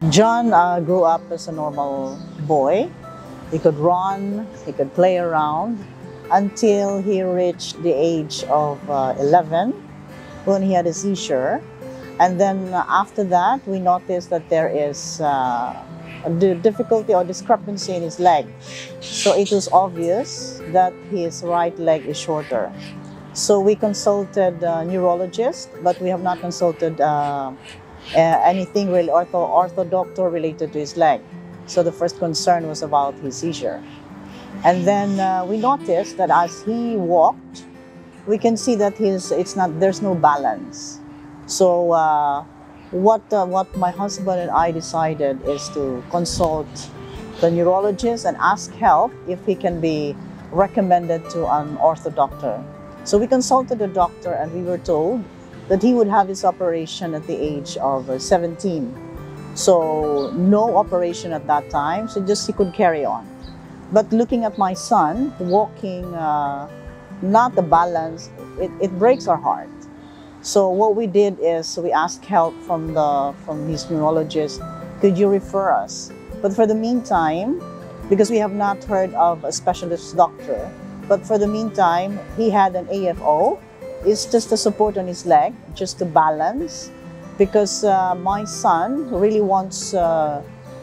John grew up as a normal boy. He could run, he could play around until he reached the age of 11 when he had a seizure. And then after that, we noticed that there is a difficulty or discrepancy in his leg. So it was obvious that his right leg is shorter. So we consulted a neurologist, but we have not consulted anything really ortho doctor related to his leg. So the first concern was about his seizure. And then we noticed that as he walked, we can see that there's no balance. So what my husband and I decided is to consult the neurologist and ask help if he can be recommended to an ortho doctor. So we consulted the doctor and we were told that he would have his operation at the age of 17. So no operation at that time, so just he could carry on. But looking at my son, walking, not the balance, it breaks our heart. So what we did is we asked help from his neurologist, could you refer us? But for the meantime, because we have not heard of a specialist doctor, but for the meantime, he had an AFO. It's just a support on his leg, just to balance. Because my son really wants,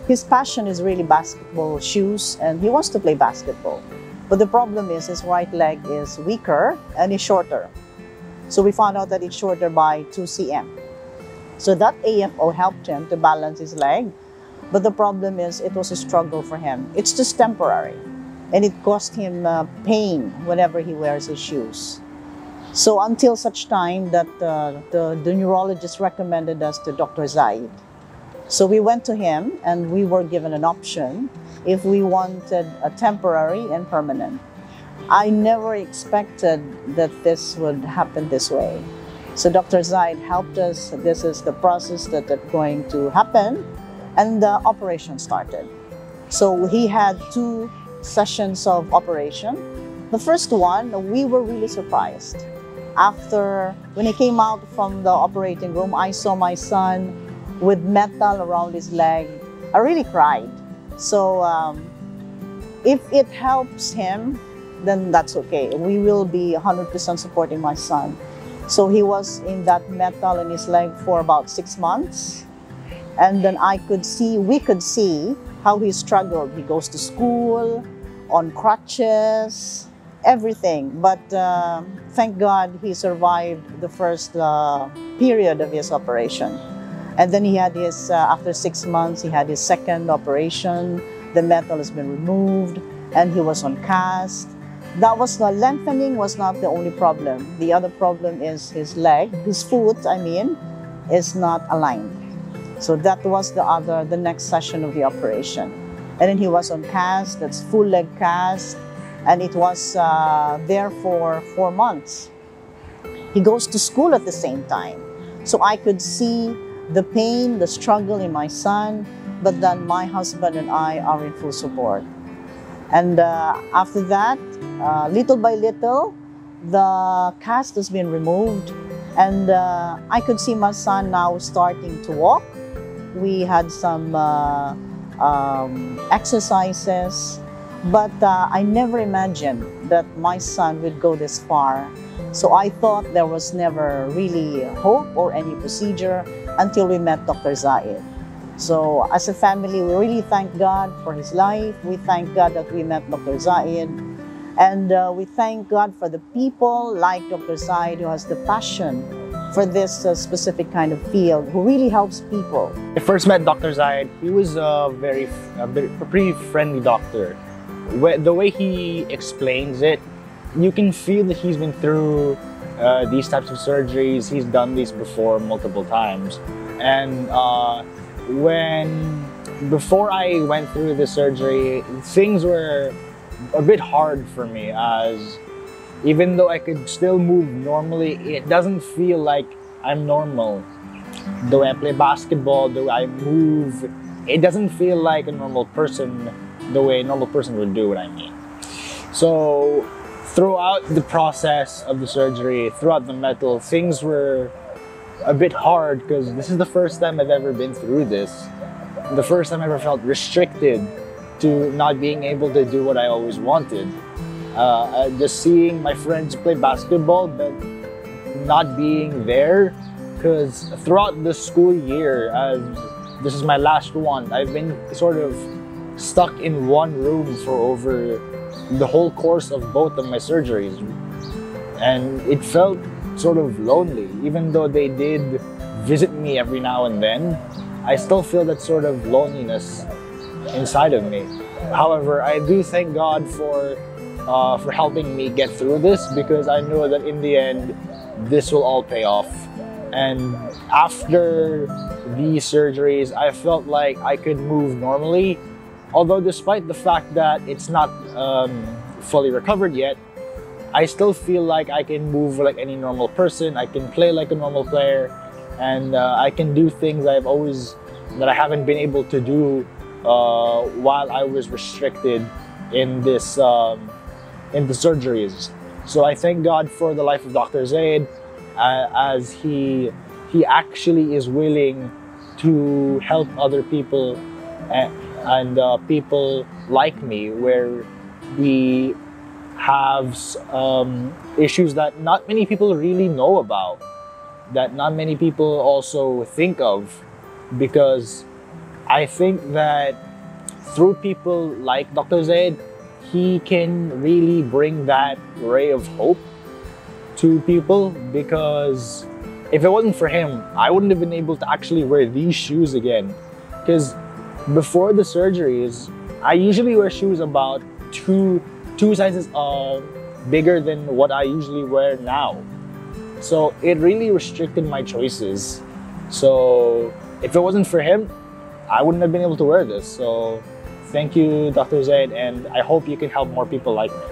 his passion is really basketball shoes, and he wants to play basketball. But the problem is his right leg is weaker and is shorter. So we found out that it's shorter by 2 cm. So that AFO helped him to balance his leg. But the problem is it was a struggle for him. It's just temporary. And it caused him pain whenever he wears his shoes. So until such time that the neurologist recommended us to Dr. Zaid. So we went to him and we were given an option if we wanted a temporary and permanent. I never expected that this would happen this way. So Dr. Zaid helped us. This is the process that's going to happen, and the operation started. So he had 2 sessions of operation. The first one, we were really surprised. When he came out from the operating room, I saw my son with metal around his leg. I really cried. So if it helps him, then that's okay. We will be 100% supporting my son. So he was in that metal in his leg for about 6 months. And then we could see how he struggled. He goes to school, on crutches, everything. But thank God he survived the first period of his operation. And then he had his, after 6 months, he had his second operation. The metal has been removed and he was on cast. The lengthening was not the only problem. The other problem is his leg, his foot, I mean, is not aligned. So that was the next session of the operation. And then he was on cast, that's full leg cast, and it was there for 4 months. He goes to school at the same time. So I could see the pain, the struggle in my son, but then my husband and I are in full support. And after that, little by little, the cast has been removed, and I could see my son now starting to walk. We had some exercises, but I never imagined that my son would go this far. So I thought there was never really hope or any procedure until we met Dr. Zaid. So as a family, we really thank God for his life. We thank God that we met Dr. Zaid. And we thank God for the people like Dr. Zaid who has the passion for this specific kind of field, who really helps people. I first met Dr. Zaid. He was a pretty friendly doctor. The way he explains it, you can feel that he's been through these types of surgeries. He's done these before multiple times. And before I went through the surgery, things were a bit hard for me, as even though I could still move normally, it doesn't feel like I'm normal. The way I play basketball, the way I move, it doesn't feel like a normal person, the way a normal person would do what I mean. So throughout the process of the surgery, throughout the metal, things were a bit hard because this is the first time I've ever been through this. the first time I ever felt restricted to not being able to do what I always wanted. Just seeing my friends play basketball, but not being there, because throughout the school year, this is my last one, I've been sort of stuck in one room for over the whole course of both of my surgeries. And it felt sort of lonely. Even though they did visit me every now and then, I still feel that sort of loneliness inside of me. However, I do thank God for helping me get through this, because I know that in the end, this will all pay off. And after these surgeries, I felt like I could move normally. Although despite the fact that it's not fully recovered yet, I still feel like I can move like any normal person. I can play like a normal player, and I can do things that I haven't been able to do while I was restricted in the surgeries. So I thank God for the life of Dr. Zaid, as he actually is willing to help other people and people like me, where we have issues that not many people really know about, that not many people also think of, because I think that through people like Dr. Zaid, he can really bring that ray of hope to people. Because if it wasn't for him, I wouldn't have been able to actually wear these shoes again. Because before the surgeries, I usually wear shoes about two sizes bigger than what I usually wear now. So it really restricted my choices. So if it wasn't for him, I wouldn't have been able to wear this. So thank you, Dr. Zaid, and I hope you can help more people like me.